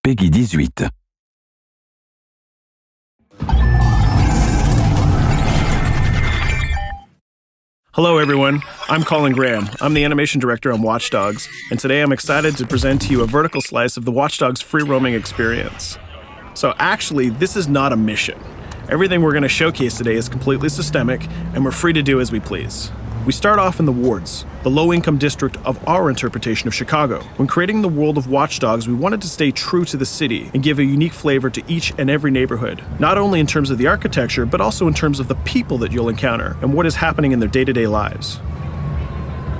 Peggy 18. Hello everyone, I'm Colin Graham. I'm the animation director on Watch Dogs, and today I'm excited to present to you a vertical slice of the Watch Dogs free roaming experience. So actually, this is not a mission. Everything we're going to showcase today is completely systemic, and we're free to do as we please. We start off in the wards, the low-income district of our interpretation of Chicago. When creating the world of Watch Dogs, we wanted to stay true to the city and give a unique flavor to each and every neighborhood, not only in terms of the architecture, but also in terms of the people that you'll encounter and what is happening in their day-to-day lives.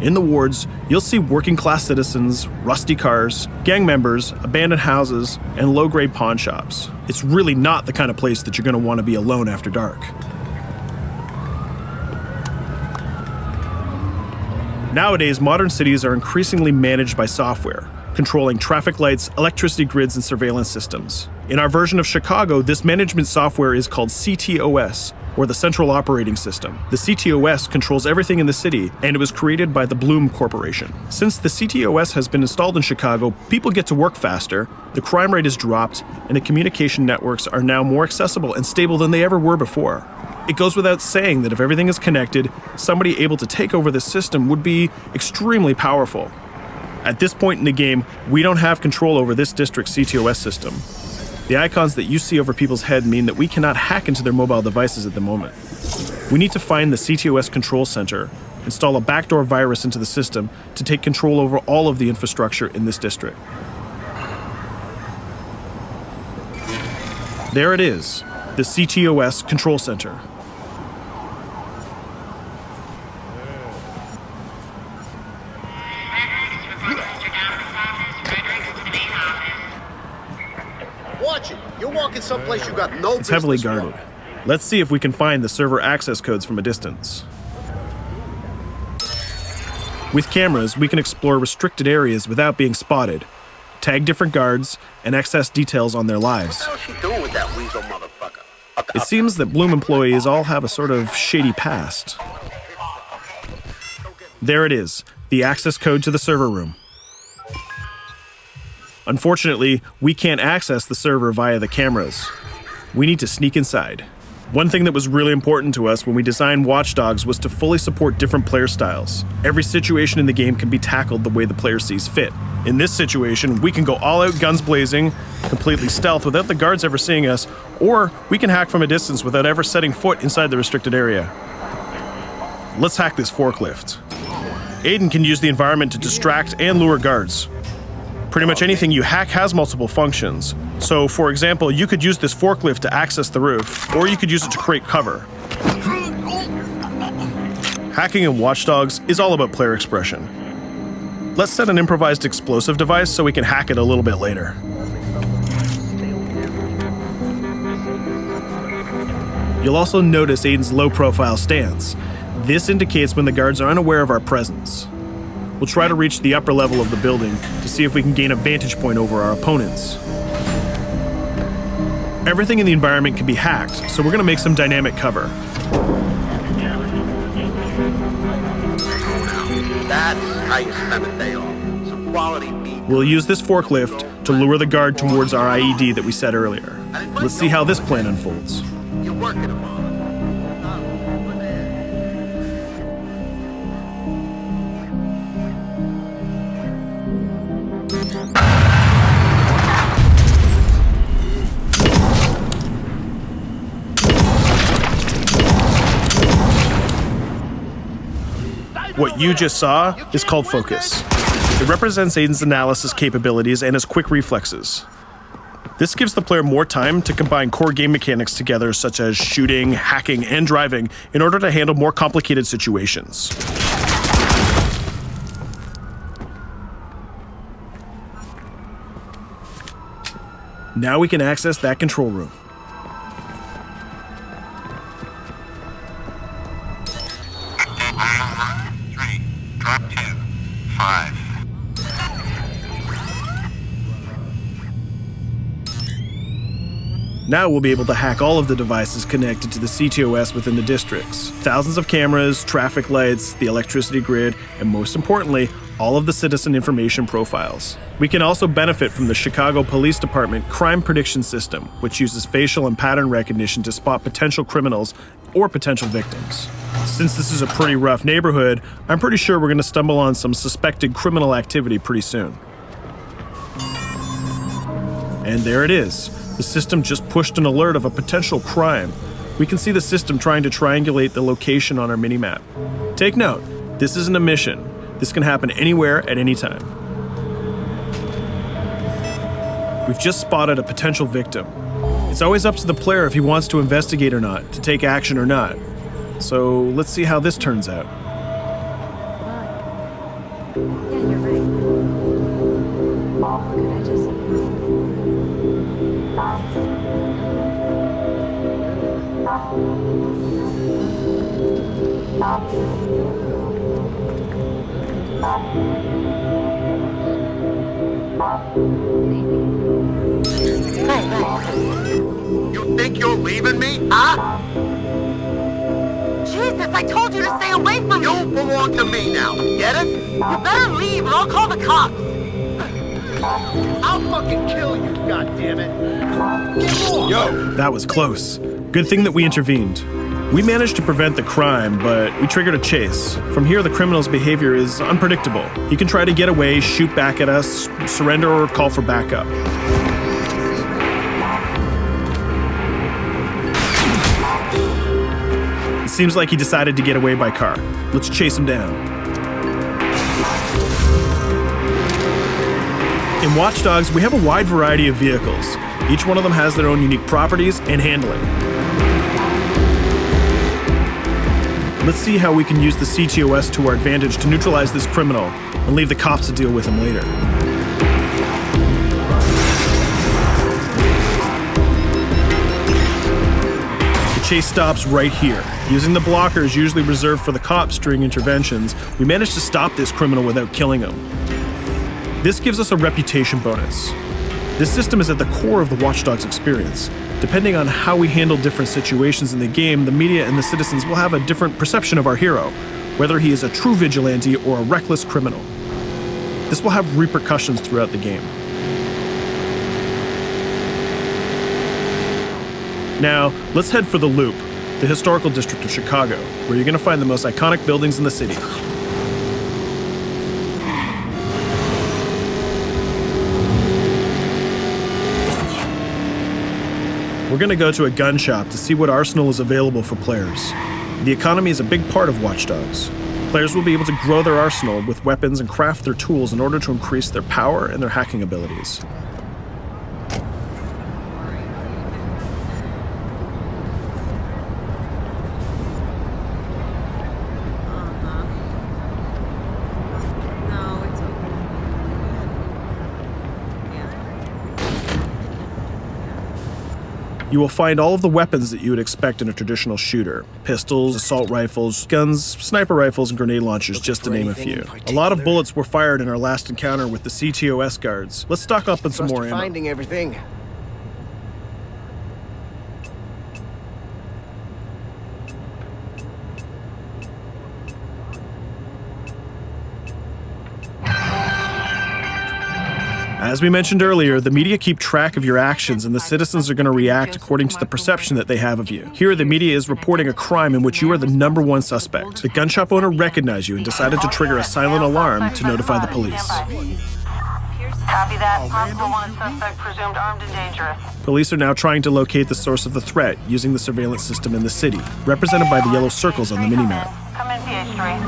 In the wards, you'll see working-class citizens, rusty cars, gang members, abandoned houses, and low-grade pawn shops. It's really not the kind of place that you're going to want to be alone after dark. Nowadays, modern cities are increasingly managed by software, controlling traffic lights, electricity grids, and surveillance systems. In our version of Chicago, this management software is called CTOS, or the Central Operating System. The CTOS controls everything in the city, and it was created by the Bloom Corporation. Since the CTOS has been installed in Chicago, people get to work faster, the crime rate is dropped, and the communication networks are now more accessible and stable than they ever were before. It goes without saying that if everything is connected, somebody able to take over the system would be extremely powerful. At this point in the game, we don't have control over this district's CTOS system. The icons that you see over people's head mean that we cannot hack into their mobile devices at the moment. We need to find the CTOS control center, install a backdoor virus into the system to take control over all of the infrastructure in this district. There it is, the CTOS control center. Watch it. You're walking someplace you got no business. It's heavily guarded. Let's see if we can find the server access codes from a distance. With cameras, we can explore restricted areas without being spotted, tag different guards, and access details on their lives. What the hell is she doing with that weasel motherfucker? It seems that Bloom employees all have a sort of shady past. There it is, the access code to the server room. Unfortunately, we can't access the server via the cameras. We need to sneak inside. One thing that was really important to us when we designed Watch Dogs was to fully support different player styles. Every situation in the game can be tackled the way the player sees fit. In this situation, we can go all out guns blazing, completely stealth without the guards ever seeing us, or we can hack from a distance without ever setting foot inside the restricted area. Let's hack this forklift. Aiden can use the environment to distract and lure guards. Pretty much anything you hack has multiple functions. So, for example, you could use this forklift to access the roof, or you could use it to create cover. Hacking in Watch Dogs is all about player expression. Let's set an improvised explosive device so we can hack it a little bit later. You'll also notice Aiden's low-profile stance. This indicates when the guards are unaware of our presence. We'll try to reach the upper level of the building to see if we can gain a vantage point over our opponents. Everything in the environment can be hacked, so we're going to make some dynamic cover. That's how you spend a day off. Some quality meat. We'll use this forklift to lure the guard towards our IED that we set earlier. Let's see how this plan unfolds. You're working them on. What you just saw is called focus. It represents Aiden's analysis capabilities and his quick reflexes. This gives the player more time to combine core game mechanics together, such as shooting, hacking, and driving, in order to handle more complicated situations. Now we can access that control room. Drop 2, 5. Now we'll be able to hack all of the devices connected to the CTOS within the districts. Thousands of cameras, traffic lights, the electricity grid, and most importantly, all of the citizen information profiles. We can also benefit from the Chicago Police Department Crime Prediction System, which uses facial and pattern recognition to spot potential criminals or potential victims. Since this is a pretty rough neighborhood, I'm pretty sure we're going to stumble on some suspected criminal activity pretty soon. And there it is. The system just pushed an alert of a potential crime. We can see the system trying to triangulate the location on our minimap. Take note, this isn't a mission. This can happen anywhere at any time. We've just spotted a potential victim. It's always up to the player if he wants to investigate or not, to take action or not. So let's see how this turns out. Yeah, you're right. Could I just... You think you're leaving me? Huh? Jesus, I told you to stay away from me! You belong to me now. Get it? You better leave or I'll call the cops! I'll fucking kill you, goddammit. Get off! Yo! That was close. Good thing that we intervened. We managed to prevent the crime, but we triggered a chase. From here, the criminal's behavior is unpredictable. He can try to get away, shoot back at us, surrender, or call for backup. It seems like he decided to get away by car. Let's chase him down. In Watch Dogs, we have a wide variety of vehicles. Each one of them has their own unique properties and handling. Let's see how we can use the CTOS to our advantage to neutralize this criminal and leave the cops to deal with him later. The chase stops right here. Using the blockers usually reserved for the cops during interventions, we managed to stop this criminal without killing him. This gives us a reputation bonus. This system is at the core of the Watch Dogs experience. Depending on how we handle different situations in the game, the media and the citizens will have a different perception of our hero, whether he is a true vigilante or a reckless criminal. This will have repercussions throughout the game. Now, let's head for the Loop, the historical district of Chicago, where you're going to find the most iconic buildings in the city. We're going to go to a gun shop to see what arsenal is available for players. The economy is a big part of Watch Dogs. Players will be able to grow their arsenal with weapons and craft their tools in order to increase their power and their hacking abilities. No, it's okay. You will find all of the weapons that you would expect in a traditional shooter. Pistols, assault rifles, guns, sniper rifles, and grenade launchers, just to name a few. A lot of bullets were fired in our last encounter with the CTOS guards. Let's stock up on some more ammo. Finding everything. As we mentioned earlier, the media keep track of your actions and the citizens are going to react according to the perception that they have of you. Here, the media is reporting a crime in which you are the #1 suspect. The gun shop owner recognized you and decided to trigger a silent alarm to notify the police. Copy that. Possible wanted suspect presumed armed and dangerous. Police are now trying to locate the source of the threat using the surveillance system in the city, represented by the yellow circles on the minimap. Come in, PH3.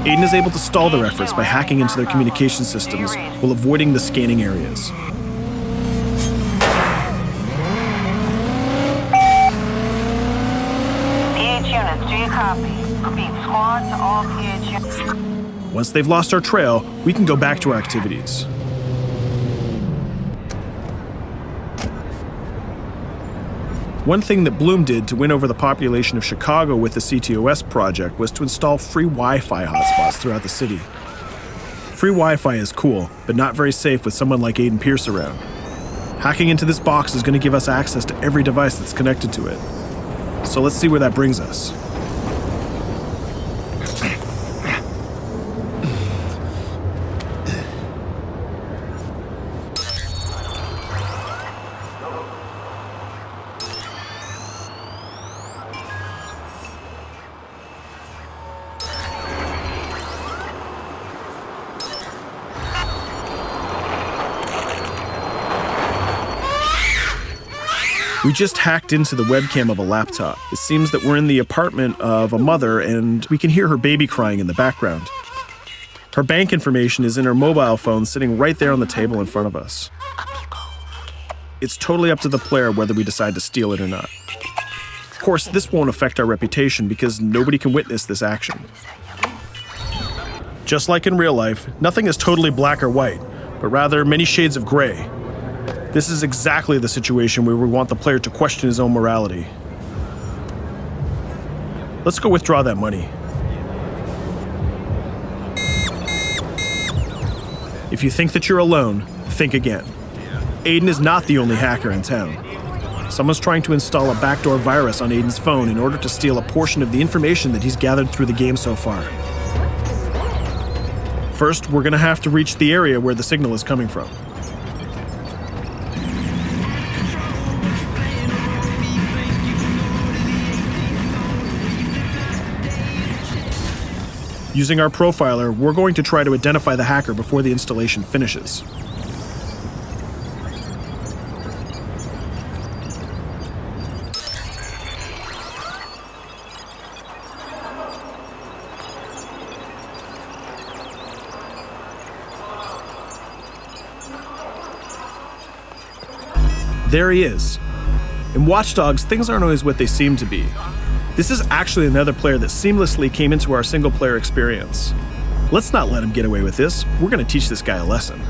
Aiden is able to stall their efforts by hacking into their communication systems while avoiding the scanning areas. PH units, do you copy? Repeat, squad to all PH units. Once they've lost our trail, we can go back to our activities. One thing that Bloom did to win over the population of Chicago with the CTOS project was to install free Wi-Fi hotspots throughout the city. Free Wi-Fi is cool, but not very safe with someone like Aiden Pierce around. Hacking into this box is going to give us access to every device that's connected to it. So let's see where that brings us. We just hacked into the webcam of a laptop. It seems that we're in the apartment of a mother and we can hear her baby crying in the background. Her bank information is in her mobile phone sitting right there on the table in front of us. It's totally up to the player whether we decide to steal it or not. Of course, this won't affect our reputation because nobody can witness this action. Just like in real life, nothing is totally black or white, but rather many shades of gray. This is exactly the situation where we want the player to question his own morality. Let's go withdraw that money. If you think that you're alone, think again. Aiden is not the only hacker in town. Someone's trying to install a backdoor virus on Aiden's phone in order to steal a portion of the information that he's gathered through the game so far. First, we're gonna have to reach the area where the signal is coming from. Using our profiler, we're going to try to identify the hacker before the installation finishes. There he is. In Watch Dogs, things aren't always what they seem to be. This is actually another player that seamlessly came into our single-player experience. Let's not let him get away with this. We're going to teach this guy a lesson.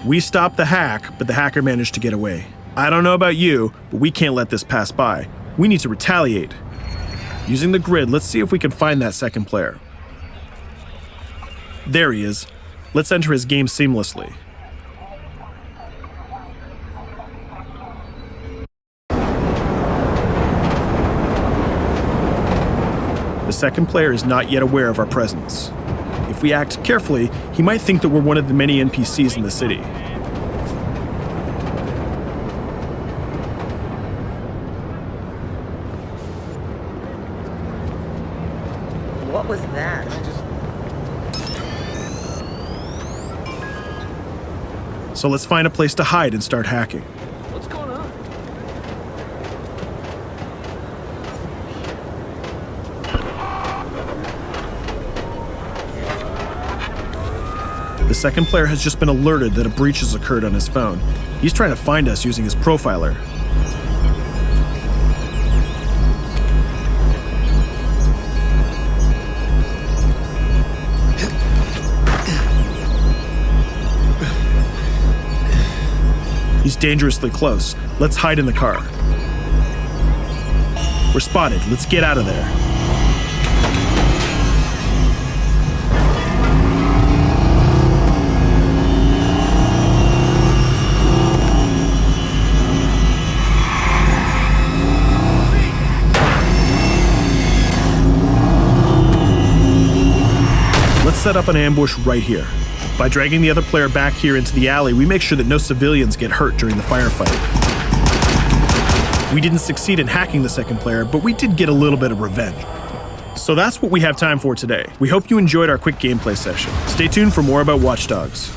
We stopped the hack, but the hacker managed to get away. I don't know about you, but we can't let this pass by. We need to retaliate. Using the grid, let's see if we can find that second player. There he is. Let's enter his game seamlessly. The second player is not yet aware of our presence. If we act carefully, he might think that we're one of the many NPCs in the city. What was that? So let's find a place to hide and start hacking. What's going on? The second player has just been alerted that a breach has occurred on his phone. He's trying to find us using his profiler. He's dangerously close. Let's hide in the car. We're spotted. Let's get out of there. Let's set up an ambush right here. By dragging the other player back here into the alley, we make sure that no civilians get hurt during the firefight. We didn't succeed in hacking the second player, but we did get a little bit of revenge. So that's what we have time for today. We hope you enjoyed our quick gameplay session. Stay tuned for more about Watch Dogs.